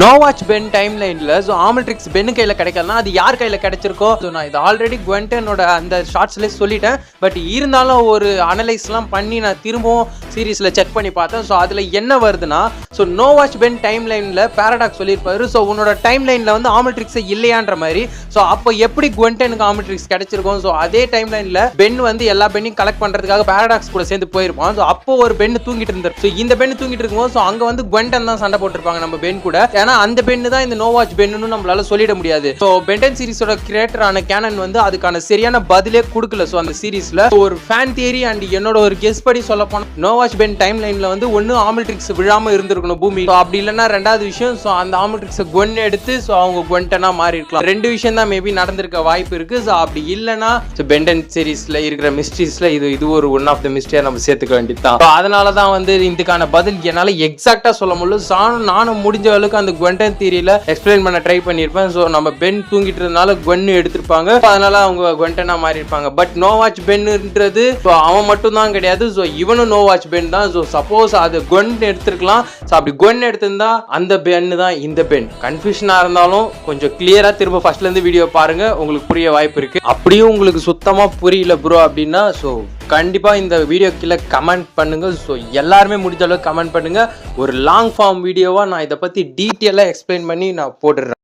No watch Ben time லைன்ல so Omnitrix pen கையில் கிடைக்கலனா அது யார் கையில் கிடைச்சிருக்கோ. ஸோ நான் இது ஆல்ரெடி குவென்டனோட அந்த ஷார்ட்ஸ்லேயே சொல்லிட்டேன். பட் இருந்தாலும் ஒரு அனலைஸ்லாம் பண்ணி நான் திரும்பவும் சீரீஸில் செக் பண்ணி பார்த்தேன். ஸோ அதில் என்ன வருதுன்னா, so no watch Ben time லைனில் பேரடாக்ஸ் சொல்லியிருப்பாரு. ஸோ உன்னோட டைம் லைனில் வந்து ஆம்னிட்ரிக்ஸை இல்லையான்ற மாதிரி. ஸோ அப்போ எப்படி குவென்டனுக்கு ஆம்னிட்ரிக்ஸ் கிடைச்சிருக்கும். ஸோ அதே டைம் லைனில் பென் வந்து எல்லா பெண்ணையும் கலெக்ட் பண்ணுறதுக்காக பேரடாக்ஸ் கூட சேர்ந்து போயிருப்பான். ஸோ அப்போ ஒரு பெண் தூங்கிட்டு இருந்தார். ஸோ இந்த பெண் தூங்கிட்டு இருக்கும்போது ஸோ அங்கே வந்து குவென்டன் தான் சண்டை போட்டிருப்பாங்க நம்ம பென் கூட. ஏன்னா அந்த பென்னு தான் இந்த நோ வாட்ச் பென்னு நம்மளால சொல்லிட முடியாது. ஸோ பென்டன் சீரிஸோட கிரியேட்டரான கேனன் வந்து அதுக்கான சரியான பதிலே கொடுக்கல. ஸோ அந்த சீரிஸ்ல ஒரு ஃபேன் தியரி அண்ட் என்னோட ஒரு கெஸ் படி சொல்ல போனா நோ வாட்ச் பென் டைம் லைன்ல வந்து ஒன்னு ஆம்னிட்ரிக்ஸ் விழாம இருந்திருக்கணும் பூமி. அப்படி இல்லைன்னா ரெண்டாவது விஷயம் ஸோ அந்த ஆம்னிட்ரிக்ஸ் குவென் எடுத்து ஸோ அவங்க குவென்டனா மாறி இருக்கலாம். ரெண்டு விஷயம் தான் மேபி நடந்திருக்க வாய்ப்பு இருக்கு. ஸோ அப்படி இல்லைன்னா பென்டன் சீரிஸ்ல இருக்கிற மிஸ்ட்ரீஸ்ல இது ஒரு ஒன் ஆஃப் த மிஸ்டரியா நம்ம சேர்த்துக்க வேண்டியதுதான். அதனால தான் வந்து இதுக்கான பதில் என்னால எக்ஸாக்டா சொல்ல முடியல. நானும் முடிஞ்ச அளவுக்கு அந்த குவென்டன் தியரியில எக்ஸ்பிளைன் பண்ண ட்ரை பண்ணிருப்பேன். சோ நம்ம பென் தூங்கிட்டு இருந்தனால குவென் எடுத்திருப்பாங்க. அதனால அவங்க குவென்டனா மாறி இருப்பாங்க. பட் நோ வாட்ச் பென்ன்றது அவன் மட்டும் தான் கிடையாது. சோ இவனும் நோ வாட்ச் பென் தான். சோ சப்போஸ் அது குவென் எடுத்திருக்கலாம். சோ அப்படி குவென் எடுத்திருந்தா அந்த பென் தான் இந்த பென். கன்ஃபியூஷனா இருந்தாலும் கொஞ்சம் கிளியரா திரும்ப ஃபர்ஸ்ட்ல இருந்து வீடியோ பாருங்க, உங்களுக்கு புரிய வாய்ப்பு இருக்கு. அப்படியே உங்களுக்கு சுத்தமா புரியல ப்ரோ அப்படின்னா ஸோ கண்டிப்பா இந்த வீடியோ கீழே கமெண்ட் பண்ணுங்க. ஸோ எல்லாருமே முடிஞ்ச அளவுக்கு கமெண்ட் பண்ணுங்க. ஒரு லாங் ஃபார்ம் வீடியோவா நான் இதை பத்தி டீட்டெயிலாக எக்ஸ்பிளைன் பண்ணி நான் போட்டுடுறேன்.